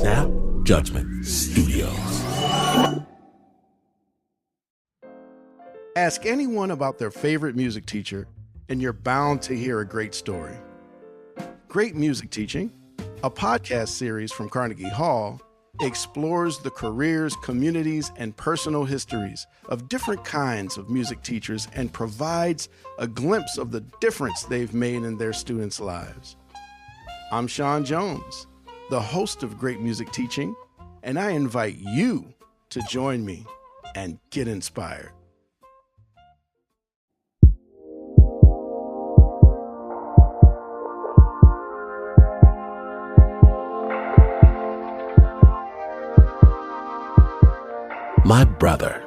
Snap Judgment Studios. Ask anyone about their favorite music teacher, and you're bound to hear a great story. Great Music Teaching, a podcast series from Carnegie Hall, explores the careers, communities, and personal histories of different kinds of music teachers and provides a glimpse of the difference they've made in their students' lives. I'm Sean Jones, the host of Great Music Teaching, and I invite you to join me and get inspired. My brother,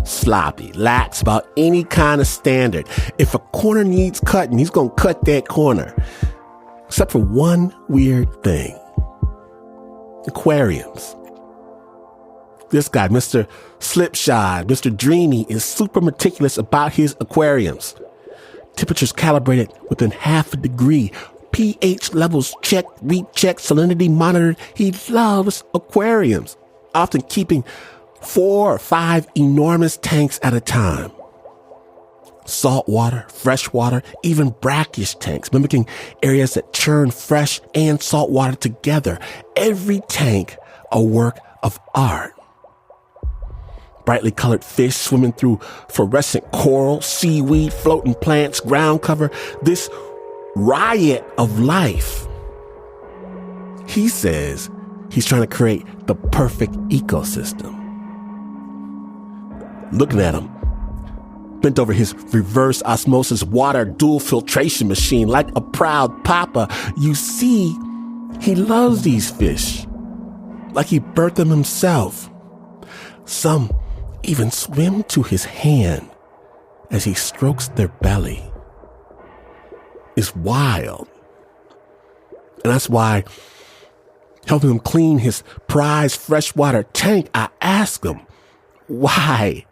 sloppy, lax about any kind of standard. If a corner needs cutting, he's going to cut that corner. Except for one weird thing. Aquariums. This guy, Mr. Slipshod, Mr. Dreamy, is super meticulous about his aquariums. Temperatures calibrated within half a degree. pH levels checked, rechecked, salinity monitored. He loves aquariums, often keeping 4 or 5 enormous tanks at a time. Salt water, fresh water, even brackish tanks, mimicking areas that churn fresh and salt water together. Every tank a work of art. Brightly colored fish swimming through fluorescent coral, seaweed, floating plants, ground cover. This riot of life. He says he's trying to create the perfect ecosystem. Looking at him, bent over his reverse osmosis water dual filtration machine like a proud papa, you see he loves these fish, like he birthed them himself. Some even swim to his hand as he strokes their belly. It's wild. And that's why, helping him clean his prized freshwater tank, I ask him, why?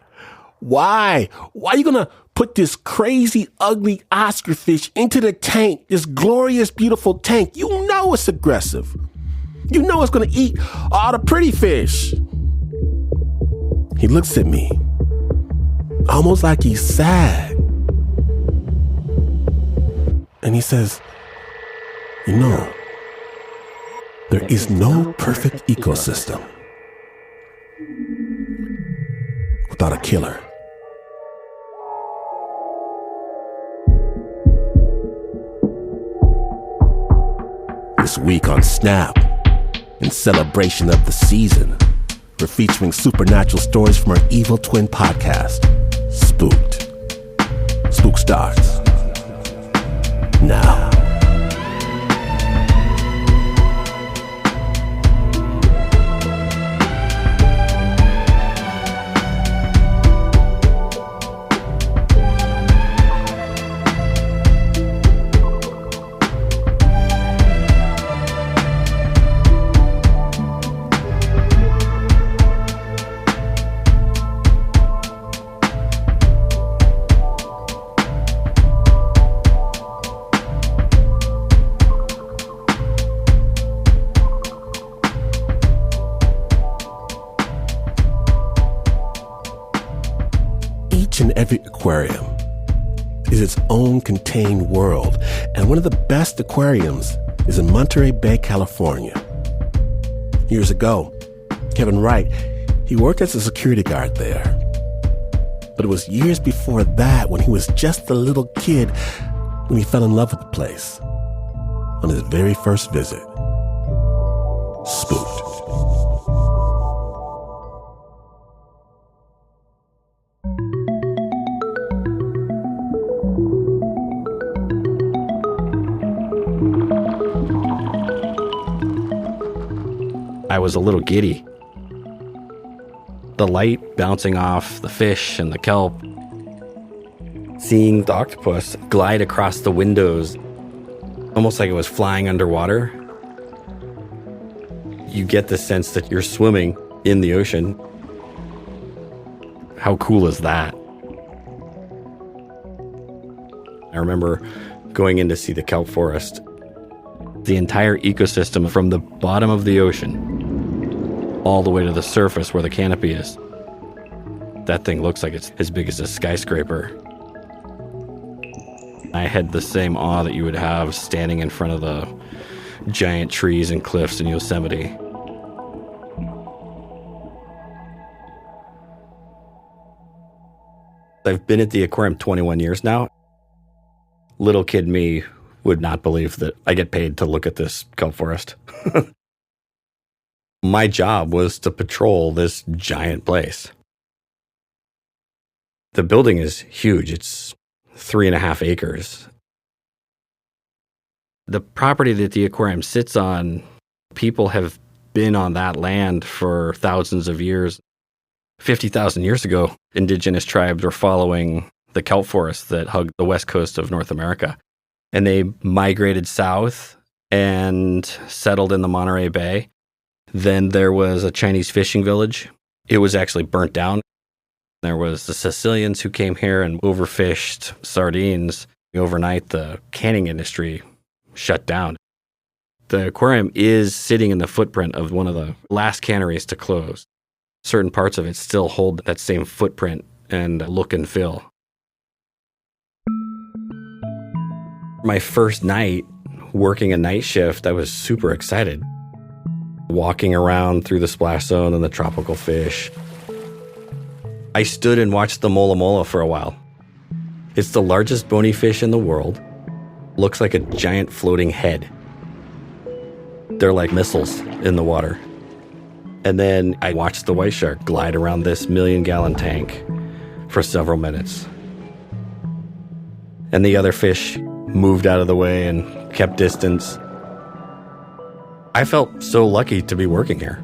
Why are you going to put this crazy, ugly Oscar fish into the tank, this glorious, beautiful tank? You know it's aggressive. You know it's going to eat all the pretty fish. He looks at me, almost like he's sad. And he says, you know, there is no perfect ecosystem without a killer. This week on Snap, in celebration of the season, we're featuring supernatural stories from our Evil Twin podcast, Spooked. Spook starts now. And every aquarium is its own contained world, and one of the best aquariums is in Monterey Bay, California. Years ago, Kevin Wright, he worked as a security guard there. But it was years before that, when he was just a little kid, when he fell in love with the place on his very first visit. Spooked. I was a little giddy. The light bouncing off the fish and the kelp. Seeing the octopus glide across the windows, almost like it was flying underwater. You get the sense that you're swimming in the ocean. How cool is that? I remember going in to see the kelp forest, the entire ecosystem from the bottom of the ocean all the way to the surface where the canopy is. That thing looks like it's as big as a skyscraper. I had the same awe that you would have standing in front of the giant trees and cliffs in Yosemite. I've been at the aquarium 21 years now. Little kid me would not believe that I get paid to look at this kelp forest. My job was to patrol this giant place. The building is huge. It's 3.5 acres. The property that the aquarium sits on, people have been on that land for thousands of years. 50,000 years ago, indigenous tribes were following the kelp forests that hug the west coast of North America. And they migrated south and settled in the Monterey Bay. Then there was a Chinese fishing village. It was actually burnt down. There was the Sicilians who came here and overfished sardines. Overnight, the canning industry shut down. The aquarium is sitting in the footprint of one of the last canneries to close. Certain parts of it still hold that same footprint and look and feel. My first night working a night shift, I was super excited. Walking around through the splash zone and the tropical fish. I stood and watched the mola mola for a while. It's the largest bony fish in the world. Looks like a giant floating head. They're like missiles in the water. And then I watched the white shark glide around this 1-million-gallon tank for several minutes. And the other fish moved out of the way and kept distance. I felt so lucky to be working here.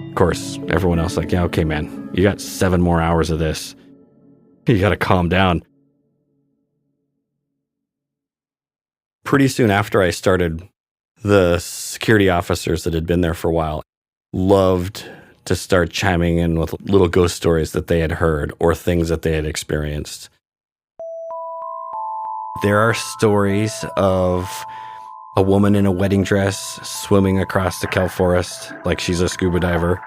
Of course, everyone else like, yeah, okay, man, you got 7 more hours of this. You got to calm down. Pretty soon after I started, the security officers that had been there for a while loved to start chiming in with little ghost stories that they had heard or things that they had experienced. There are stories of a woman in a wedding dress swimming across the kelp forest like she's a scuba diver.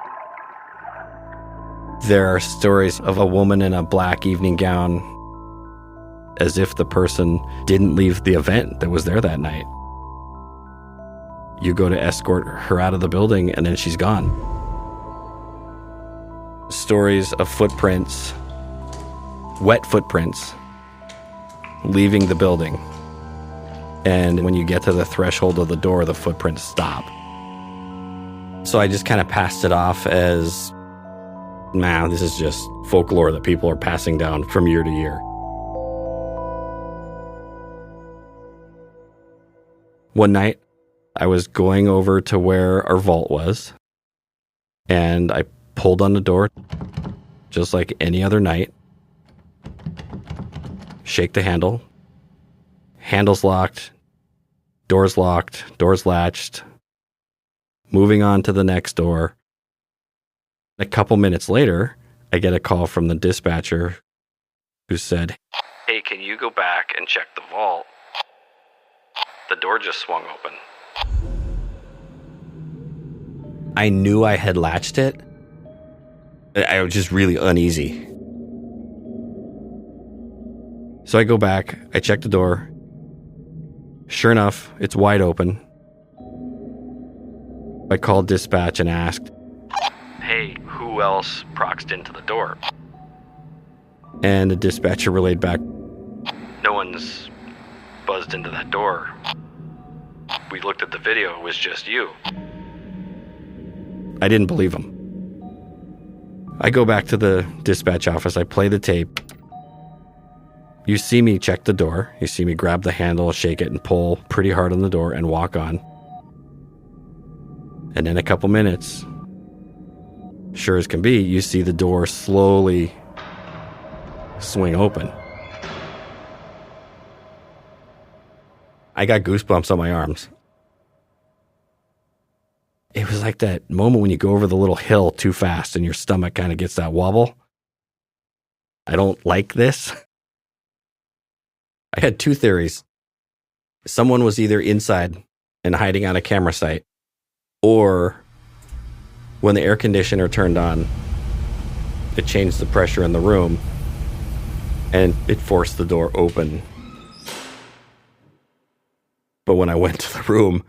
There are stories of a woman in a black evening gown as if the person didn't leave the event that was there that night. You go to escort her out of the building and then she's gone. Stories of footprints, wet footprints, leaving the building. And when you get to the threshold of the door, the footprints stop. So I just kind of passed it off as, man, this is just folklore that people are passing down from year to year. One night, I was going over to where our vault was, and I pulled on the door, just like any other night. Shake the handle. Handle's locked. Door's locked. Door's latched. Moving on to the next door. A couple minutes later, I get a call from the dispatcher who said, "Hey, can you go back and check the vault? The door just swung open." I knew I had latched it. I was just really uneasy. So I go back, I check the door. Sure enough, it's wide open. I called dispatch and asked, "Hey, who else proxed into the door?" And the dispatcher relayed back, "No one's buzzed into that door. We looked at the video, it was just you." I didn't believe him. I go back to the dispatch office, I play the tape. You see me check the door. You see me grab the handle, shake it, and pull pretty hard on the door and walk on. And in a couple minutes, sure as can be, you see the door slowly swing open. I got goosebumps on my arms. It was like that moment when you go over the little hill too fast and your stomach kind of gets that wobble. I don't like this. I had 2 theories. Someone was either inside and hiding on a camera site, or when the air conditioner turned on, it changed the pressure in the room and it forced the door open. But when I went to the room,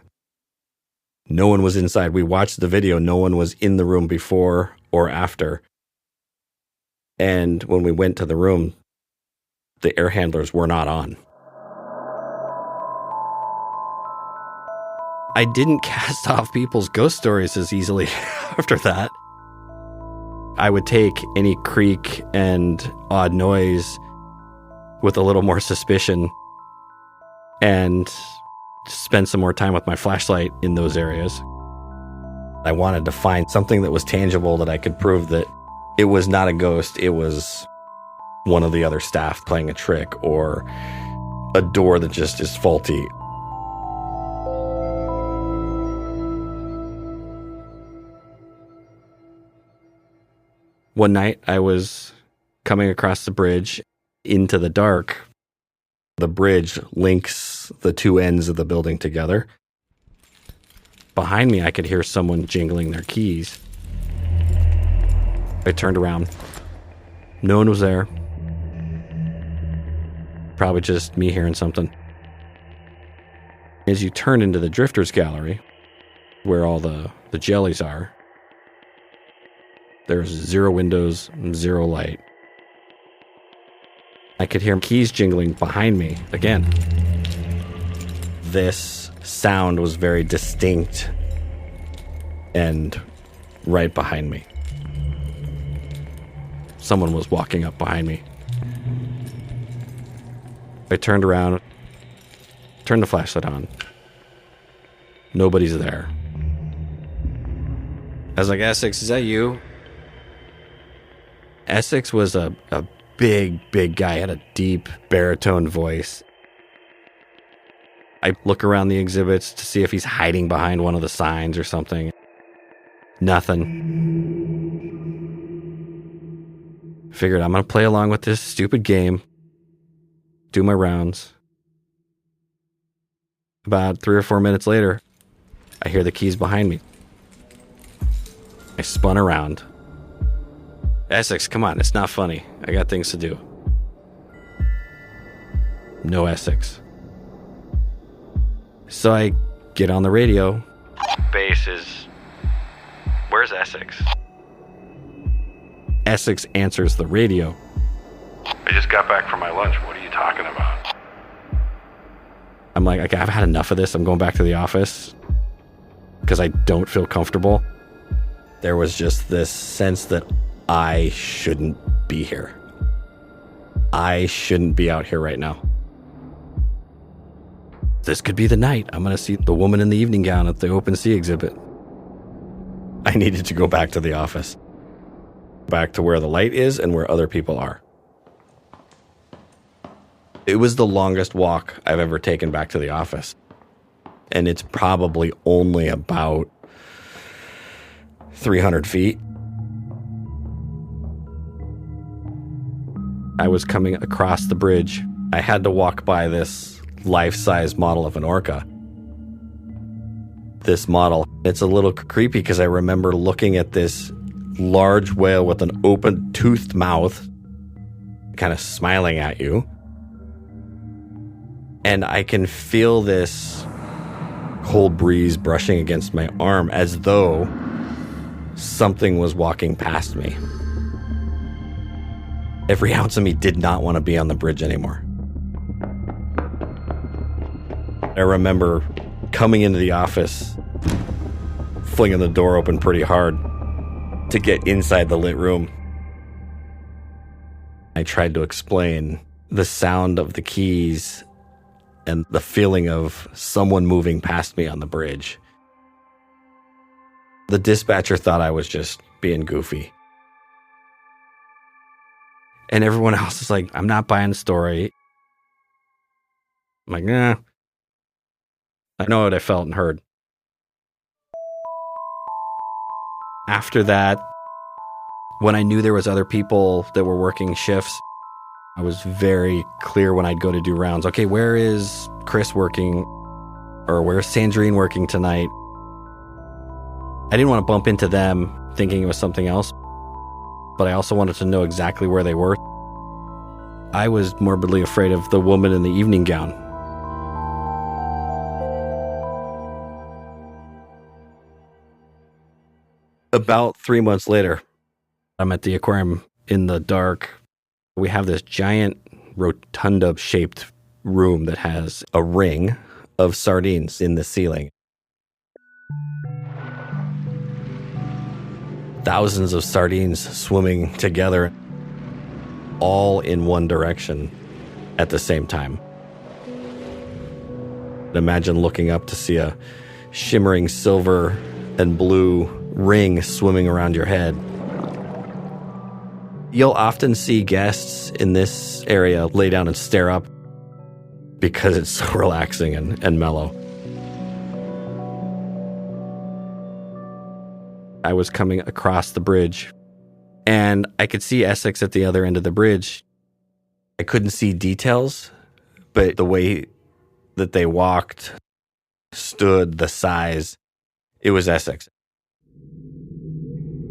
no one was inside. We watched the video. No one was in the room before or after. And when we went to the room, the air handlers were not on. I didn't cast off people's ghost stories as easily after that. I would take any creak and odd noise with a little more suspicion and spend some more time with my flashlight in those areas. I wanted to find something that was tangible that I could prove that it was not a ghost, it was one of the other staff playing a trick, or a door that just is faulty. One night I was coming across the bridge into the dark. The bridge links the two ends of the building together. Behind me, I could hear someone jingling their keys. I turned around. No one was there. Probably just me hearing something. As you turn into the Drifters Gallery, where all the jellies are, there's 0 windows, 0 light. I could hear keys jingling behind me again. This sound was very distinct and right behind me. Someone was walking up behind me. I turned around, turned the flashlight on. Nobody's there. I was like, Essex, is that you? Essex was a big guy, had a deep baritone voice. I look around the exhibits to see if he's hiding behind one of the signs or something. Nothing. Figured I'm going to play along with this stupid game, do my rounds. About 3 or 4 minutes later, I hear the keys behind me. I spun around. Essex, come on, it's not funny. I got things to do. No Essex. So I get on the radio. Base is... Where's Essex? Essex answers the radio. I just got back from my lunch. What are you talking about? I'm like, okay, I've had enough of this. I'm going back to the office because I don't feel comfortable. There was just this sense that I shouldn't be here. I shouldn't be out here right now. This could be the night I'm going to see the woman in the evening gown at the open sea exhibit. I needed to go back to the office. Back to where the light is and where other people are. It was the longest walk I've ever taken back to the office. And it's probably only about 300 feet. I was coming across the bridge. I had to walk by this life-size model of an orca. This model, it's a little creepy because I remember looking at this large whale with an open-toothed mouth, kind of smiling at you. And I can feel this cold breeze brushing against my arm as though something was walking past me. Every ounce of me did not want to be on the bridge anymore. I remember coming into the office, flinging the door open pretty hard to get inside the lit room. I tried to explain the sound of the keys and the feeling of someone moving past me on the bridge. The dispatcher thought I was just being goofy. And everyone else is like, I'm not buying the story. I'm like, nah. I know what I felt and heard. After that, when I knew there was other people that were working shifts, I was very clear when I'd go to do rounds. Okay, where is Chris working? Or where's Sandrine working tonight? I didn't want to bump into them thinking it was something else, but I also wanted to know exactly where they were. I was morbidly afraid of the woman in the evening gown. About 3 months later, I'm at the aquarium in the dark. We have this giant rotunda-shaped room that has a ring of sardines in the ceiling. Thousands of sardines swimming together, all in one direction at the same time. Imagine looking up to see a shimmering silver and blue ring swimming around your head. You'll often see guests in this area lay down and stare up because it's so relaxing and mellow. I was coming across the bridge, and I could see Essex at the other end of the bridge. I couldn't see details, but the way that they walked, stood, the size, it was Essex.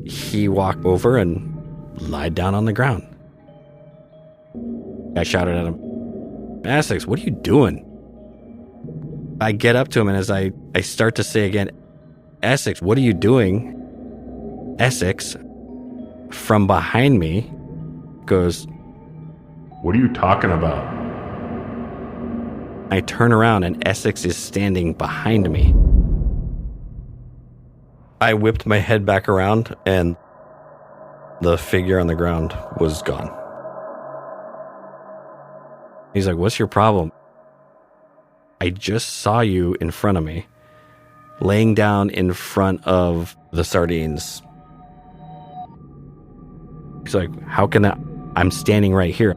He walked over and lied down on the ground. I shouted at him, "Essex, what are you doing?" I get up to him, and as I start to say again, "Essex, what are you doing?" Essex, from behind me, goes, What are you talking about? I turn around and Essex is standing behind me. I whipped my head back around and the figure on the ground was gone. He's like, "What's your problem?" "I just saw you in front of me, laying down in front of the sardines." He's like, "How can that? I'm standing right here.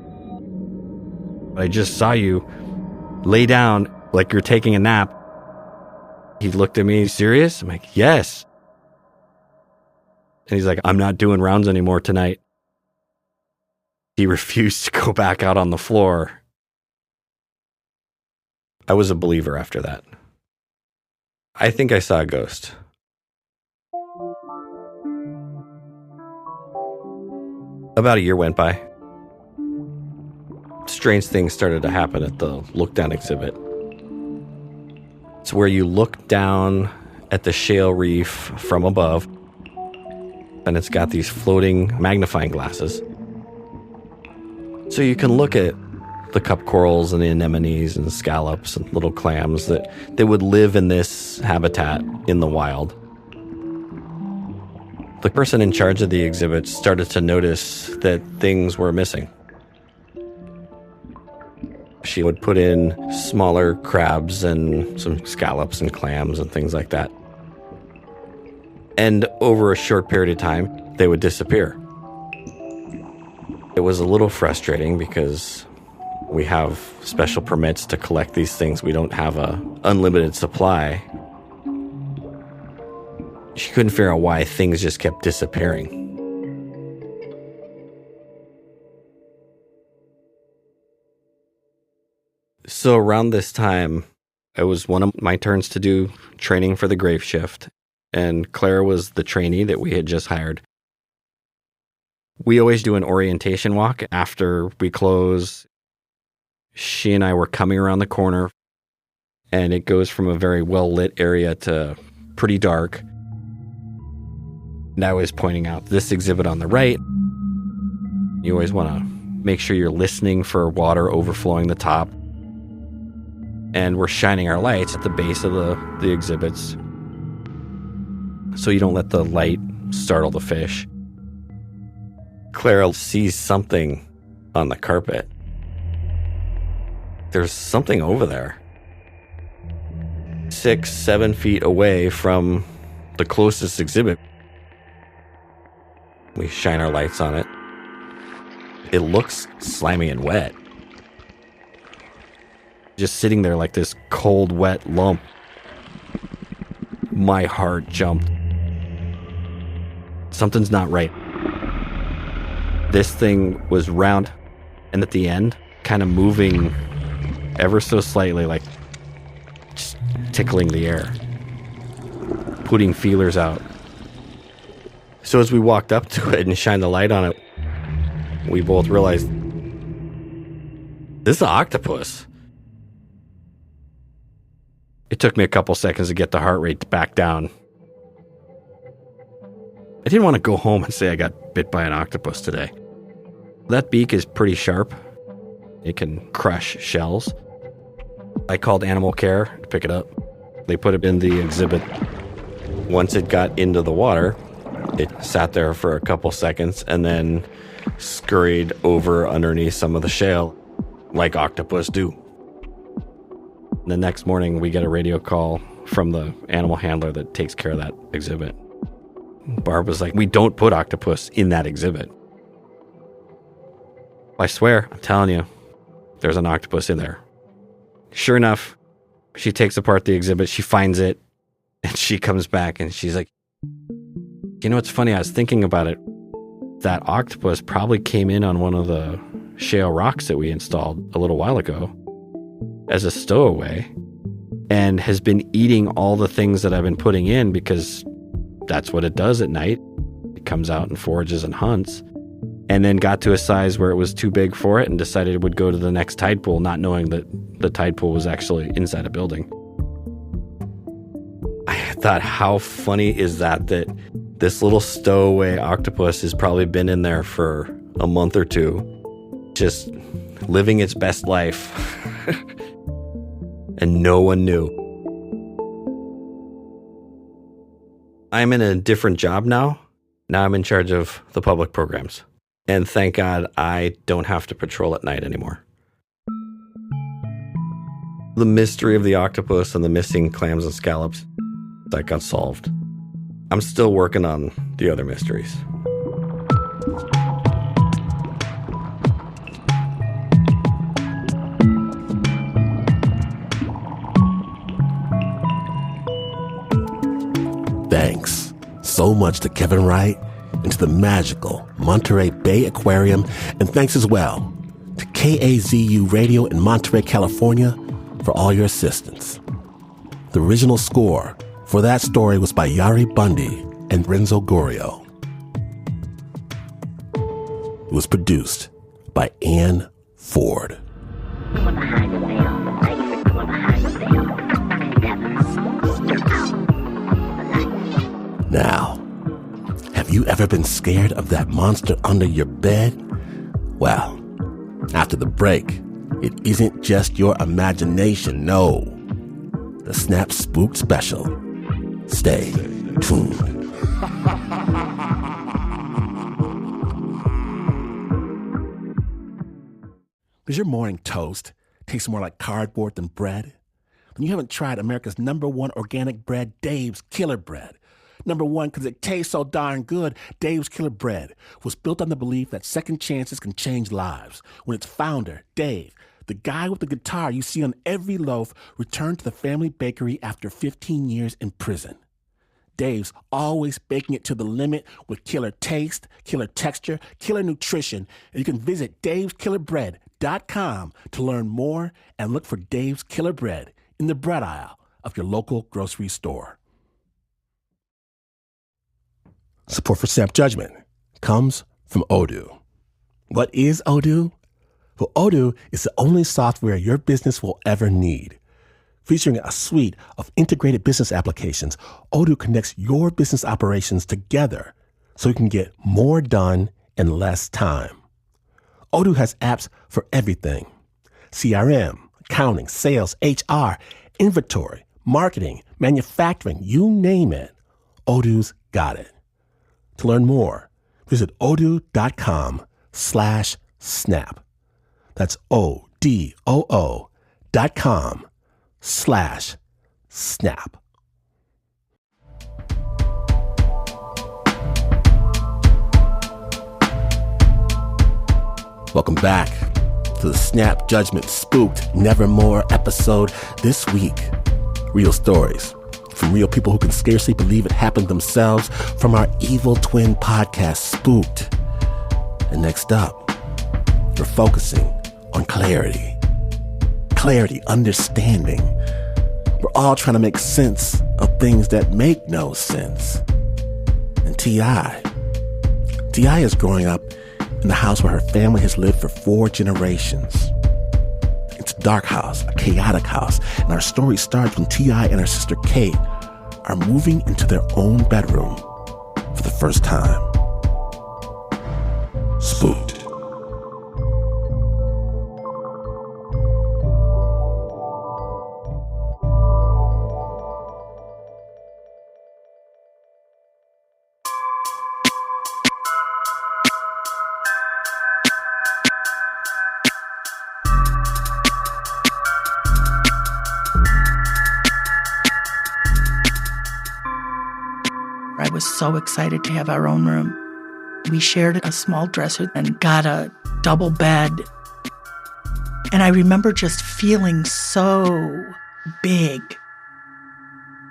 I just saw you lay down like you're taking a nap." He looked at me, "Serious?" I'm like, "Yes." And he's like, "I'm not doing rounds anymore tonight." He refused to go back out on the floor. I was a believer after that. I think I saw a ghost. About a year went by. Strange things started to happen at the look down exhibit. It's where you look down at the shale reef from above, and it's got these floating magnifying glasses. So you can look at the cup corals and the anemones and scallops and little clams that would live in this habitat in the wild. The person in charge of the exhibit started to notice that things were missing. She would put in smaller crabs and some scallops and clams and things like that. And over a short period of time, they would disappear. It was a little frustrating because we have special permits to collect these things. We don't have an unlimited supply. She couldn't figure out why things just kept disappearing. So around this time, it was one of my turns to do training for the grave shift, and Claire was the trainee that we had just hired. We always do an orientation walk after we close. She and I were coming around the corner, and it goes from a very well-lit area to pretty dark. And I was pointing out this exhibit on the right. You always want to make sure you're listening for water overflowing the top. And we're shining our lights at the base of the exhibits so you don't let the light startle the fish. Clara sees something on the carpet. There's something over there. 6-7 feet away from the closest exhibit. We shine our lights on it. It looks slimy and wet. Just sitting there like this cold, wet lump. My heart jumped. Something's not right. This thing was round, and at the end, kind of moving ever so slightly, like tickling the air, putting feelers out. So as we walked up to it and shined the light on it, we both realized, this is an octopus. It took me a couple seconds to get the heart rate back down. I didn't want to go home and say I got bit by an octopus today. That beak is pretty sharp. It can crush shells. I called animal care to pick it up. They put it in the exhibit. Once it got into the water, it sat there for a couple seconds and then scurried over underneath some of the shale, like octopus do. The next morning, we get a radio call from the animal handler that takes care of that exhibit. Barb was like, we don't put octopus in that exhibit. I swear, I'm telling you, there's an octopus in there. Sure enough, she takes apart the exhibit, she finds it, and she comes back and she's like, you know what's funny? I was thinking about it. That octopus probably came in on one of the shale rocks that we installed a little while ago as a stowaway and has been eating all the things that I've been putting in because that's what it does at night. It comes out and forages and hunts, and then got to a size where it was too big for it and decided it would go to the next tide pool, not knowing that the tide pool was actually inside a building. I thought, how funny is that this little stowaway octopus has probably been in there for a month or two, just living its best life, and no one knew. I'm in a different job now. Now I'm in charge of the public programs. And thank God I don't have to patrol at night anymore. The mystery of the octopus and the missing clams and scallops, that got solved. I'm still working on the other mysteries. Thanks so much to Kevin Wright and to the magical Monterey Bay Aquarium, and thanks as well to KAZU Radio in Monterey, California, for all your assistance. The original score for that story was by Yari Bundy and Renzo Gorrio. It was produced by Ann Ford. Now, have you ever been scared of that monster under your bed? Well, after the break, it isn't just your imagination, no. The Snap Spooked Special. Stay tuned. Does your morning toast taste more like cardboard than bread? Then you haven't tried America's #1 organic bread, Dave's Killer Bread. #1 because it tastes so darn good. Dave's Killer Bread was built on the belief that second chances can change lives. When its founder, Dave, the guy with the guitar you see on every loaf, returned to the family bakery after 15 years in prison. Dave's always baking it to the limit with killer taste, killer texture, killer nutrition. And you can visit daveskillerbread.com to learn more and look for Dave's Killer Bread in the bread aisle of your local grocery store. Support for Snap Judgment comes from Odoo. What is Odoo? Well, Odoo is the only software your business will ever need. Featuring a suite of integrated business applications, Odoo connects your business operations together so you can get more done in less time. Odoo has apps for everything: CRM, accounting, sales, HR, inventory, marketing, manufacturing, you name it. Odoo's got it. To learn more, visit odoo.com/snap. That's odoo.com/snap. Welcome back to the Snap Judgment Spooked Nevermore episode. This week, real stories from real people who can scarcely believe it happened themselves, from our evil twin podcast, Spooked. And next up, we're focusing on clarity, understanding. We're all trying to make sense of things that make no sense. And Tiyi is growing up in the house where her family has lived for 4 generations. It's a dark house, a chaotic house, and our story starts when Tiyi and her sister Kate are moving into their own bedroom for the first time. Spooked. I was so excited to have our own room. We shared a small dresser and got a double bed. And I remember just feeling so big.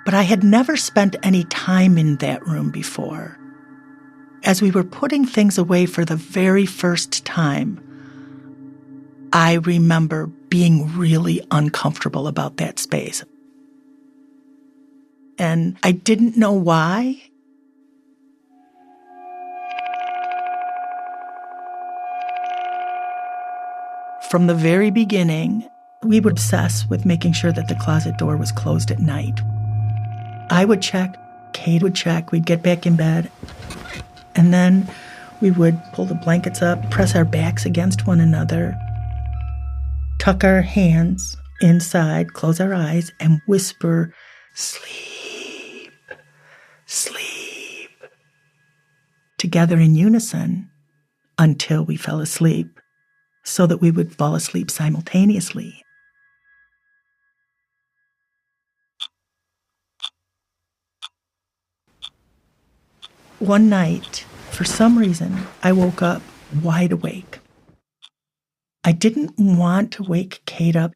But I had never spent any time in that room before. As we were putting things away for the very first time, I remember being really uncomfortable about that space. And I didn't know why. From the very beginning, we would obsess with making sure that the closet door was closed at night. I would check, Kate would check, we'd get back in bed, and then we would pull the blankets up, press our backs against one another, tuck our hands inside, close our eyes, and whisper, "Sleep, sleep," together in unison until we fell asleep, so that we would fall asleep simultaneously. One night, for some reason, I woke up wide awake. I didn't want to wake Kate up.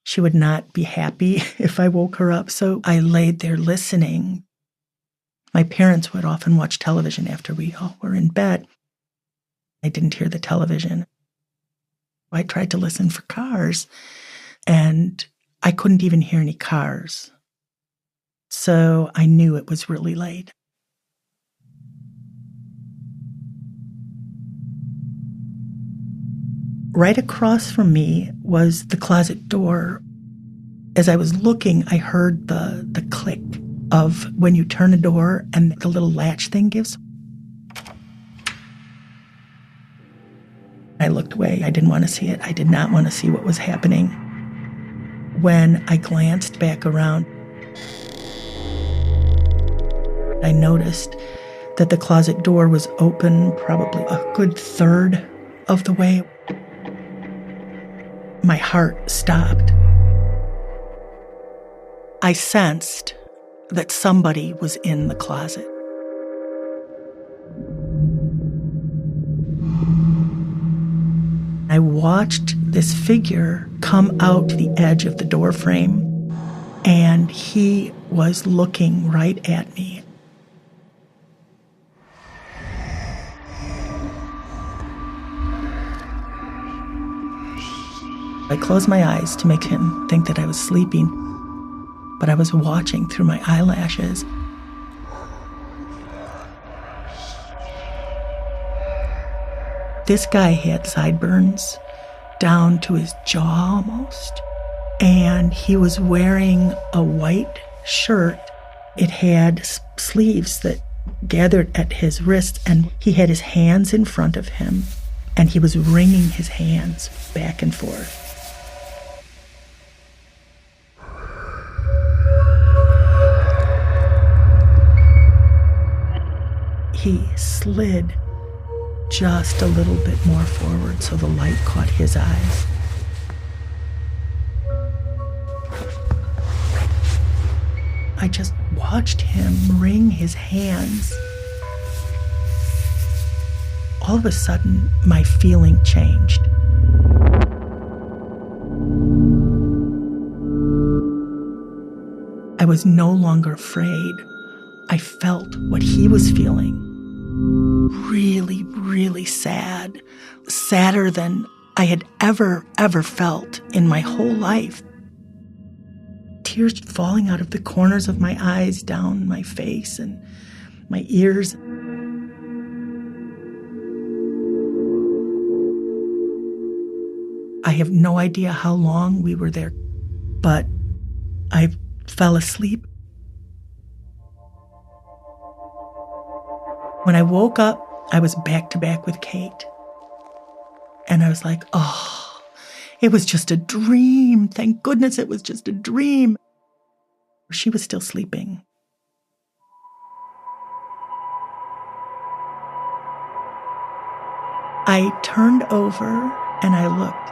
She would not be happy if I woke her up, so I laid there listening. My parents would often watch television after we all were in bed. I didn't hear the television. I tried to listen for cars, and I couldn't even hear any cars. So I knew it was really late. Right across from me was the closet door. As I was looking, I heard the click of when you turn a door and the little latch thing gives. I looked away. I didn't want to see it. I did not want to see what was happening. When I glanced back around, I noticed that the closet door was open probably a good third of the way. My heart stopped. I sensed that somebody was in the closet. I watched this figure come out to the edge of the door frame, and he was looking right at me. I closed my eyes to make him think that I was sleeping, but I was watching through my eyelashes. This guy had sideburns down to his jaw almost, and he was wearing a white shirt. It had sleeves that gathered at his wrists, and he had his hands in front of him, and he was wringing his hands back and forth. He slid just a little bit more forward so the light caught his eyes. I just watched him wring his hands. All of a sudden, my feeling changed. I was no longer afraid. I felt what he was feeling. Really, really sad. Sadder than I had ever felt in my whole life. tears falling out of the corners of my eyes, down my face and my ears. I have no idea how long we were there, but I fell asleep. When I woke up, I was back to back with Kate. And I was like, oh, it was just a dream. Thank goodness it was just a dream. She was still sleeping. I turned over and I looked.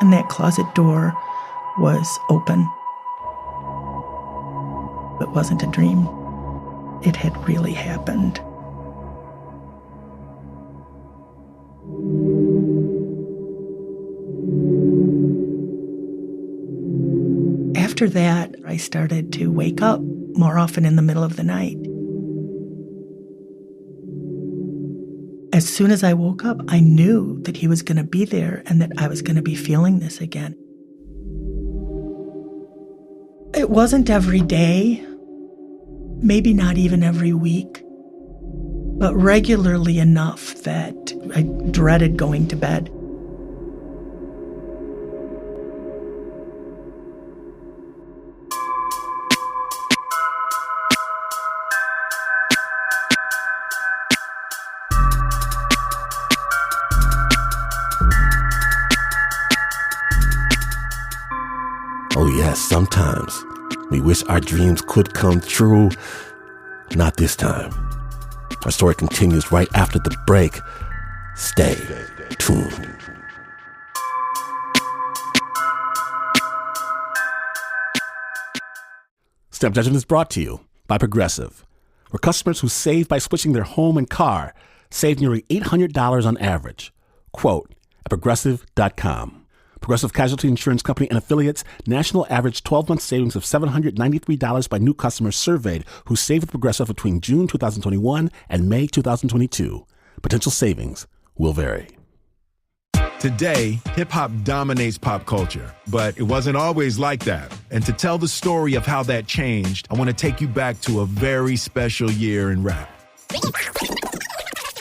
And that closet door was open. It wasn't a dream. It had really happened. After that, I started to wake up more often in the middle of the night. As soon as I woke up, I knew that he was going to be there and that I was going to be feeling this again. It wasn't every day, maybe not even every week, but regularly enough that I dreaded going to bed. Oh yes, sometimes we wish our dreams could come true. Not this time. Our story continues right after the break. Stay tuned. Snap Judgment is brought to you by Progressive, where customers who save by switching their home and car save nearly $800 on average. Quote at Progressive.com. Progressive Casualty Insurance Company and affiliates, national average 12-month savings of $793 by new customers surveyed who saved with Progressive between June 2021 and May 2022. Potential savings will vary. Today, hip-hop dominates pop culture, but it wasn't always like that. And to tell the story of how that changed, I want to take you back to a very special year in rap.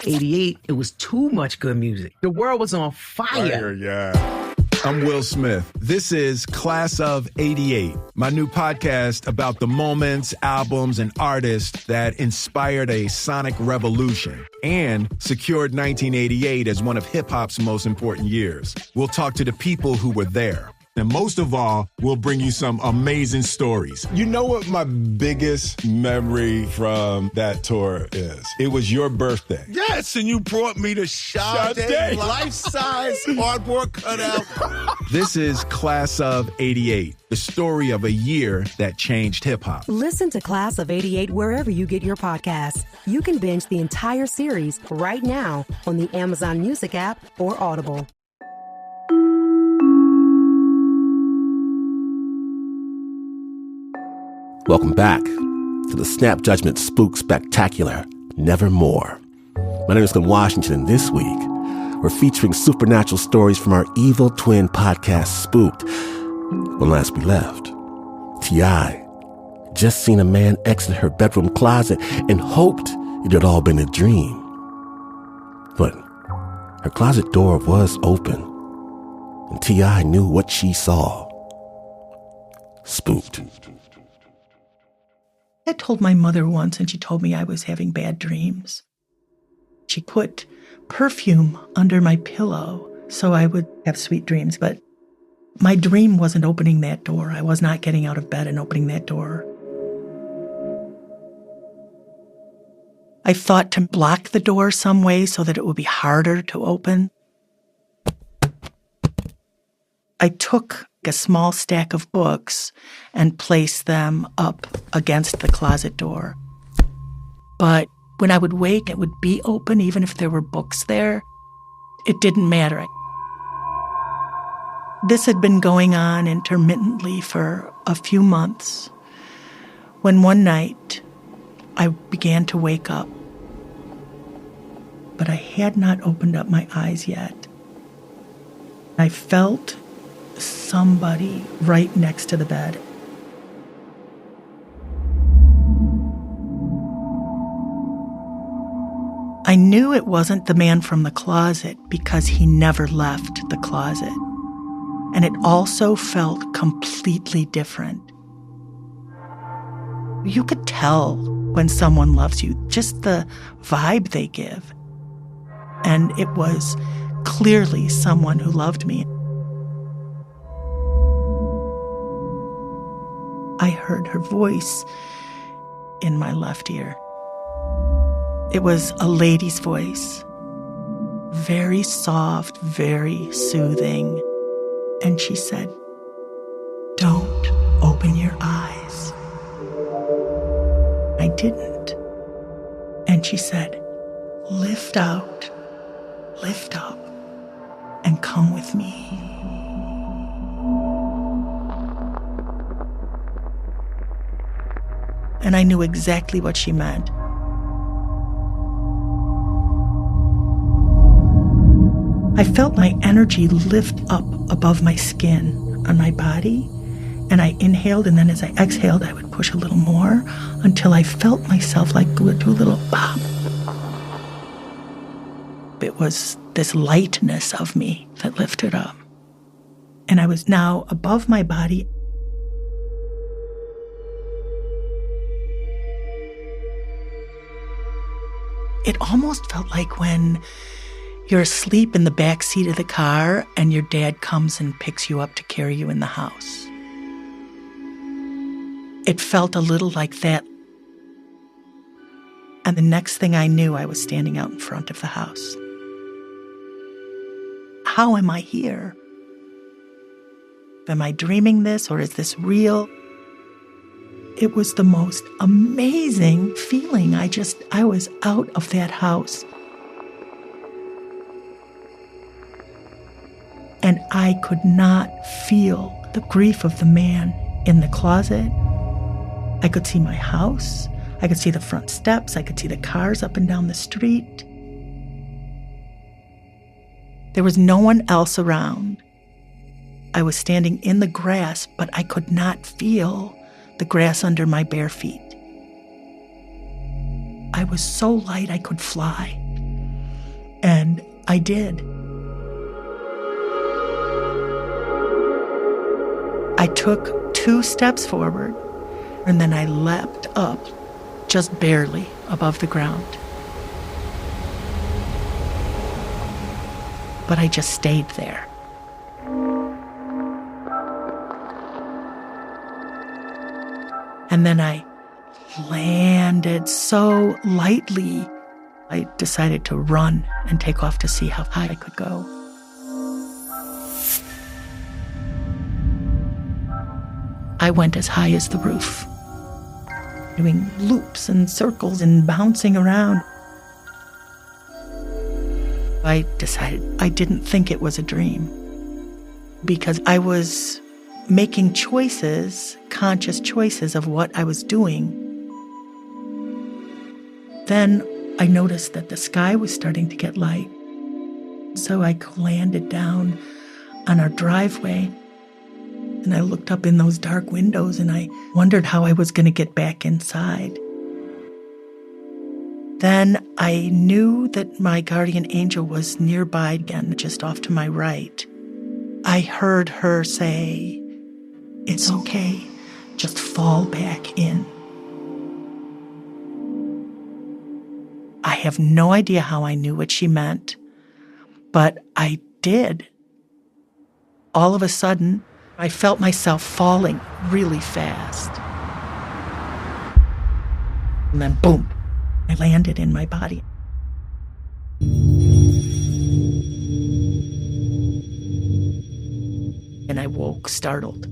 88, it was too much good music. The world was on fire. Yeah. I'm Will Smith. This is Class of 88, my new podcast about the moments, albums, and artists that inspired a sonic revolution and secured 1988 as one of hip-hop's most important years. We'll talk to the people who were there. And most of all, we'll bring you some amazing stories. You know what my biggest memory from that tour is? It was your birthday. Yes, and you brought me the Sade life-size cardboard cutout. This is Class of 88, the story of a year that changed hip-hop. Listen to Class of 88 wherever you get your podcasts. You can binge the entire series right now on the Amazon Music app or Audible. Welcome back to the Snap Judgment Spook Spectacular, Nevermore. My name is Glenn Washington, and this week, we're featuring supernatural stories from our evil twin podcast, Spooked. When last we left, Tiyi just seen a man exit her bedroom closet and hoped it had all been a dream. But her closet door was open, and Tiyi knew what she saw. Spooked. I told my mother once, and she told me I was having bad dreams. She put perfume under my pillow so I would have sweet dreams, but my dream wasn't opening that door. I was not getting out of bed and opening that door. I thought to block the door some way so that it would be harder to open. I took a small stack of books and placed them up against the closet door. But when I would wake, it would be open even if there were books there. It didn't matter. This had been going on intermittently for a few months when one night I began to wake up. But I had not opened up my eyes yet. I felt somebody right next to the bed. I knew it wasn't the man from the closet because he never left the closet. And it also felt completely different. You could tell when someone loves you, just the vibe they give. And it was clearly someone who loved me. I heard her voice in my left ear. It was a lady's voice, very soft, very soothing. And she said, "Don't open your eyes." I didn't. And she said, lift up, and come with me. And I knew exactly what she meant. I felt my energy lift up above my skin on my body, and I inhaled, and then as I exhaled, I would push a little more until I felt myself like go to a little pop. It was this lightness of me that lifted up. And I was now above my body. It almost felt like when you're asleep in the back seat of the car and your dad comes and picks you up to carry you in the house. It felt a little like that. And the next thing I knew, I was standing out in front of the house. How am I here? Am I dreaming this, or is this real? It was the most amazing feeling. I was out of that house. And I could not feel the grief of the man in the closet. I could see my house. I could see the front steps. I could see the cars up and down the street. There was no one else around. I was standing in the grass, but I could not feel the grass under my bare feet. I was so light I could fly. And I did. I took 2 steps forward, and then I leapt up, just barely above the ground. But I just stayed there. And then I landed so lightly, I decided to run and take off to see how high I could go. I went as high as the roof, doing loops and circles and bouncing around. I decided I didn't think it was a dream because I was making choices, conscious choices of what I was doing. Then I noticed that the sky was starting to get light. So I landed down on our driveway, and I looked up in those dark windows, and I wondered how I was going to get back inside. Then I knew that my guardian angel was nearby again, just off to my right. I heard her say, "It's okay, just fall back in." I have no idea how I knew what she meant, but I did. All of a sudden, I felt myself falling really fast. And then boom, I landed in my body. And I woke startled.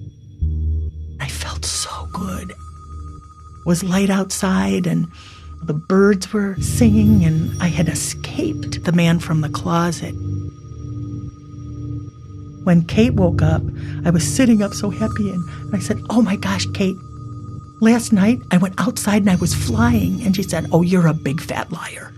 I felt so good. It was light outside and the birds were singing, and I had escaped the man from the closet. When Kate woke up, I was sitting up so happy, and I said, "Oh my gosh, Kate, last night I went outside and I was flying." And she said, "Oh, you're a big fat liar."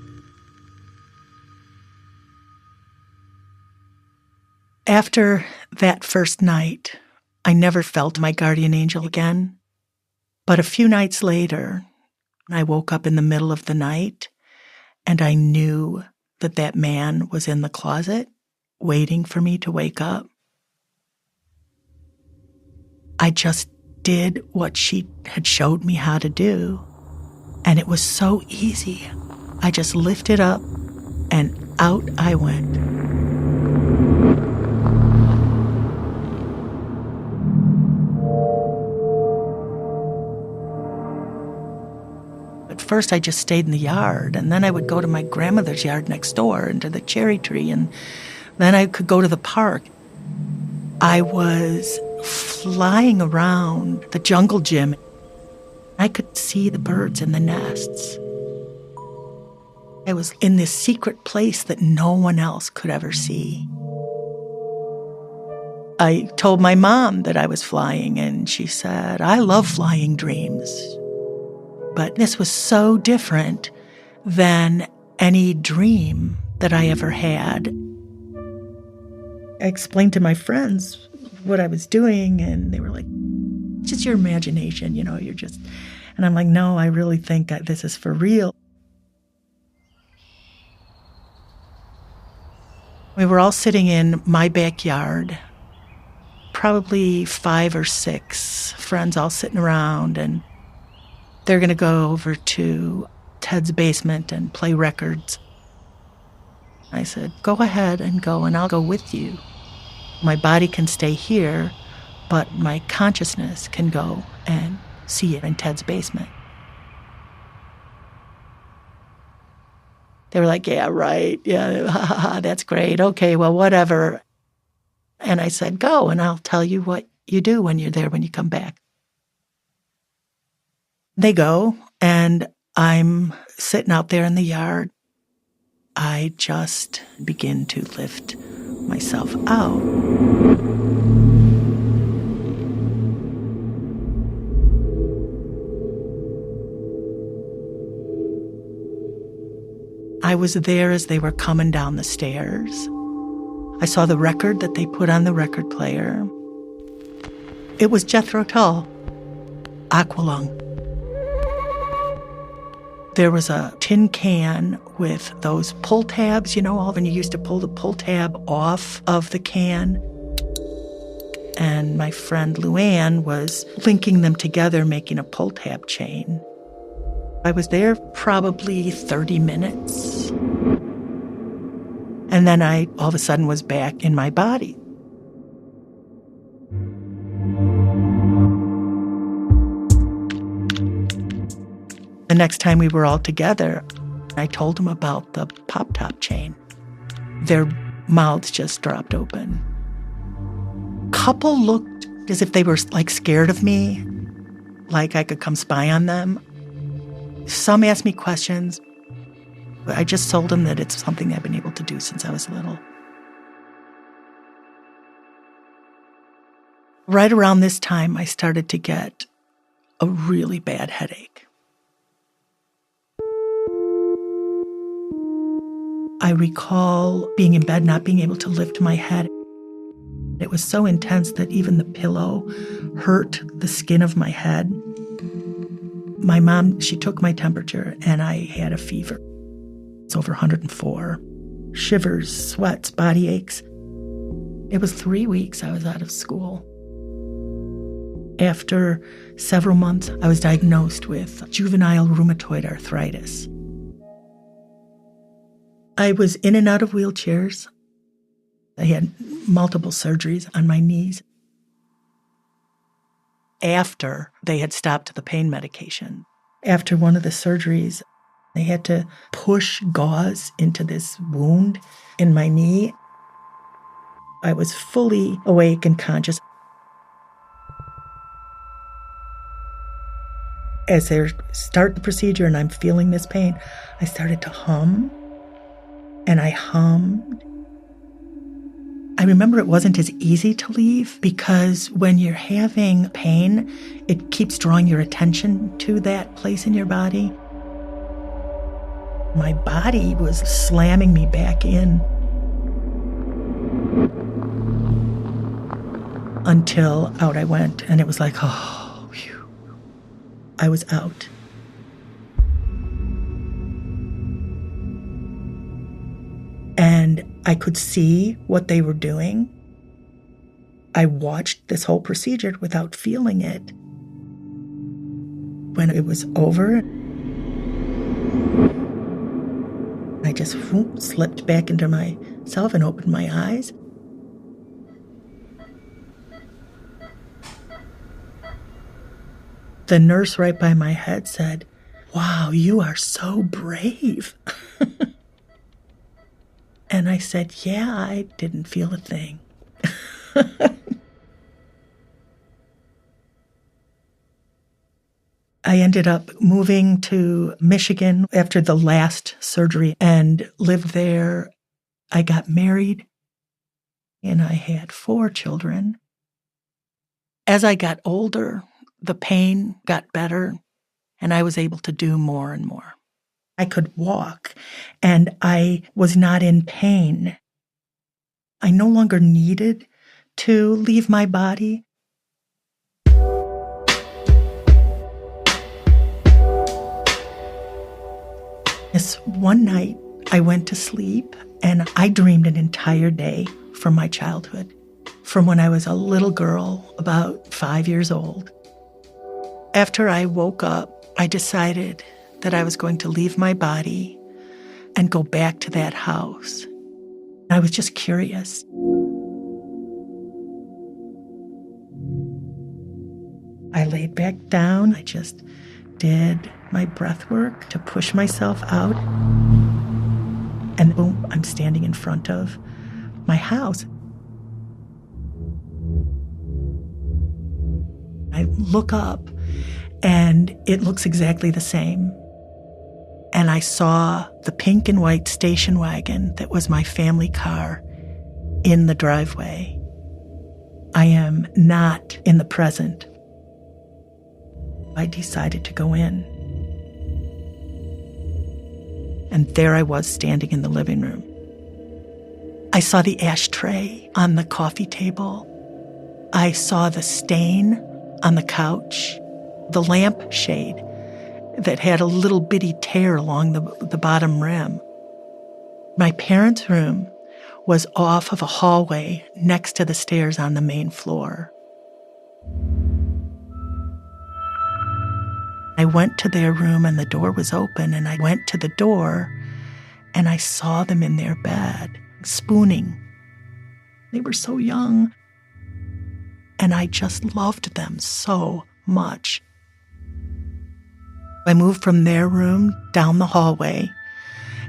After That first night, I never felt my guardian angel again. But a few nights later, I woke up in the middle of the night, and I knew that that man was in the closet waiting for me to wake up. I just did what she had showed me how to do, and it was so easy. I just lifted up, and out I went. At first, I just stayed in the yard, and then I would go to my grandmother's yard next door and to the cherry tree, and then I could go to the park. I was flying around the jungle gym. I could see the birds in the nests. I was in this secret place that no one else could ever see. I told my mom that I was flying, and she said, "I love flying dreams." But this was so different than any dream that I ever had. I explained to my friends what I was doing, and they were like, "It's just your imagination, you're just..." And I'm like, "No, I really think that this is for real." We were all sitting in my backyard, probably 5 or 6 friends all sitting around, and they're going to go over to Ted's basement and play records. I said, "Go ahead and go, and I'll go with you. My body can stay here, but my consciousness can go and see it in Ted's basement." They were like, "Yeah, right. Yeah, that's great. Okay, well, whatever." And I said, "Go, and I'll tell you what you do when you're there, when you come back." They go, and I'm sitting out there in the yard. I just begin to lift myself out. I was there as they were coming down the stairs. I saw the record that they put on the record player. It was Jethro Tull, Aqualung. There was a tin can with those pull tabs, all when you used to pull the pull tab off of the can. And my friend Luann was linking them together, making a pull tab chain. I was there probably 30 minutes. And then I all of a sudden was back in my body. The next time we were all together, I told them about the pop-top chain. Their mouths just dropped open. Couple looked as if they were scared of me, like I could come spy on them. Some asked me questions. I just told them that it's something I've been able to do since I was little. Right around this time, I started to get a really bad headache. I recall being in bed, not being able to lift my head. It was so intense that even the pillow hurt the skin of my head. My mom, she took my temperature, and I had a fever. It's over 104. Shivers, sweats, body aches. It was 3 weeks I was out of school. After several months, I was diagnosed with juvenile rheumatoid arthritis. I was in and out of wheelchairs. I had multiple surgeries on my knees. After they had stopped the pain medication, after one of the surgeries, they had to push gauze into this wound in my knee. I was fully awake and conscious. As they start the procedure and I'm feeling this pain, I started to hum. And I hummed. I remember it wasn't as easy to leave because when you're having pain, it keeps drawing your attention to that place in your body. My body was slamming me back in. until out I went. And it was like, oh, phew. I was out. And I could see what they were doing. I watched this whole procedure without feeling it. When it was over, I just slipped back into myself and opened my eyes. The nurse right by my head said, "Wow, you are so brave." And I said, "Yeah, I didn't feel a thing." I ended up moving to Michigan after the last surgery and lived there. I got married and I had 4 children. As I got older, the pain got better and I was able to do more and more. I could walk and I was not in pain. I no longer needed to leave my body. This one night, I went to sleep and I dreamed an entire day from my childhood, from when I was a little girl, about 5 years old. After I woke up, I decided that I was going to leave my body and go back to that house. I was just curious. I laid back down. I just did my breath work to push myself out. And boom, I'm standing in front of my house. I look up and it looks exactly the same. And I saw the pink and white station wagon that was my family car in the driveway. I am not in the present. I decided to go in. And there I was standing in the living room. I saw the ashtray on the coffee table. I saw the stain on the couch, the lampshade that had a little bitty tear along the bottom rim. My parents' room was off of a hallway next to the stairs on the main floor. I went to their room and the door was open, and I went to the door and I saw them in their bed, spooning. They were so young. And I just loved them so much. I moved from their room down the hallway,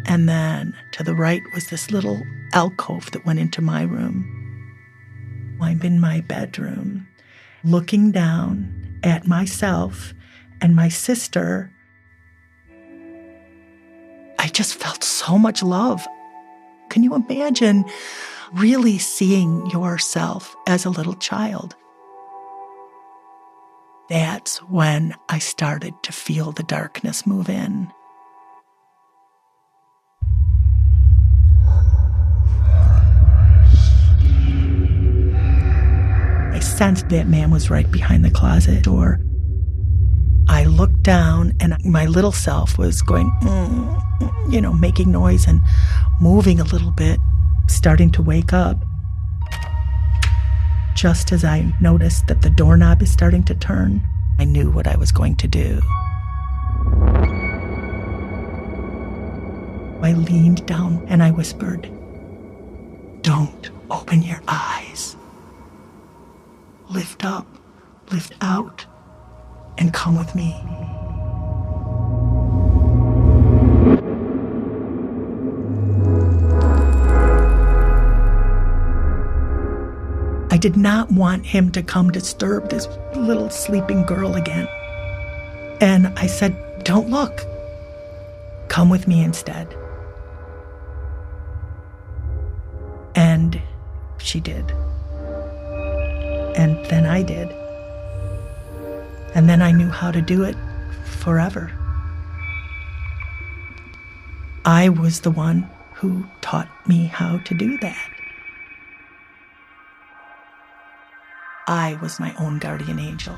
and then to the right was this little alcove that went into my room. I'm in my bedroom, looking down at myself and my sister. I just felt so much love. Can you imagine really seeing yourself as a little child? That's when I started to feel the darkness move in. I sensed that man was right behind the closet door. I looked down and my little self was going, making noise and moving a little bit, starting to wake up. Just as I noticed that the doorknob is starting to turn, I knew what I was going to do. I leaned down and I whispered, "Don't open your eyes. Lift up, lift out, and come with me." I did not want him to come disturb this little sleeping girl again. And I said, "Don't look. Come with me instead." And she did. And then I did. And then I knew how to do it forever. I was the one who taught me how to do that. I was my own guardian angel.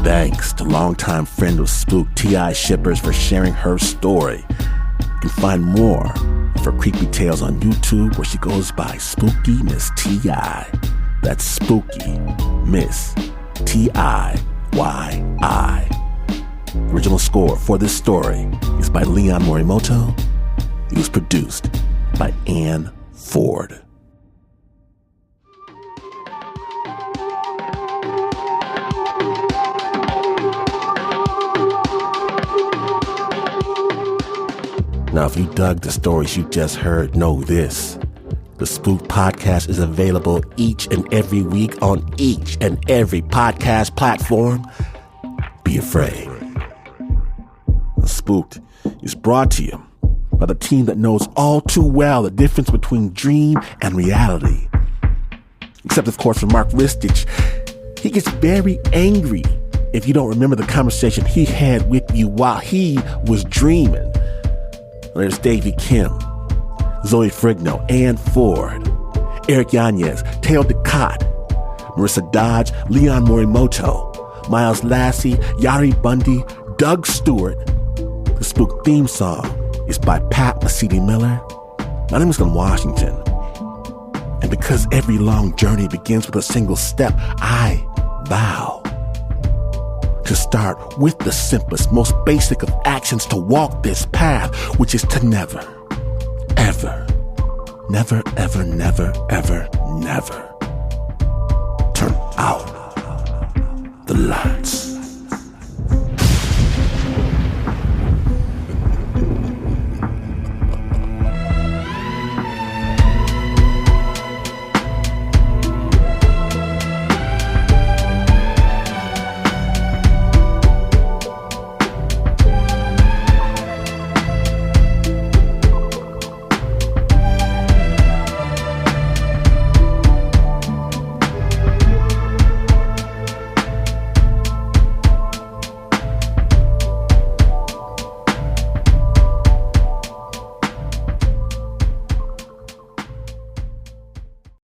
Thanks to longtime friend of Spooked, Tiyi Shippers, for sharing her story. You can find more of her creepy tales on YouTube, where she goes by Spooky Miss Tiyi. That's Spooky Miss Tiyi. Original score for this story is by Leon Morimoto. It was produced by Ann Ford. Now, if you dug the stories you just heard, know this. The Spooked podcast is available each and every week on each and every podcast platform. Be afraid. Spooked is brought to you by the team that knows all too well the difference between dream and reality. Except, of course, for Mark Ristich. He gets very angry if you don't remember the conversation he had with you while he was dreaming. There's Davey Kim, Zoe Frigno, Ann Ford, Eric Yanez, Teo Ducot, Marissa Dodge, Leon Morimoto, Miles Lassie, Yari Bundy, Doug Stewart. The Spooked theme song is by Pat Mesiti-Miller. My name is Glenn Washington. And because every long journey begins with a single step, I vow to start with the simplest, most basic of actions to walk this path, which is to never, ever, never, ever, never, ever, never turn out the light.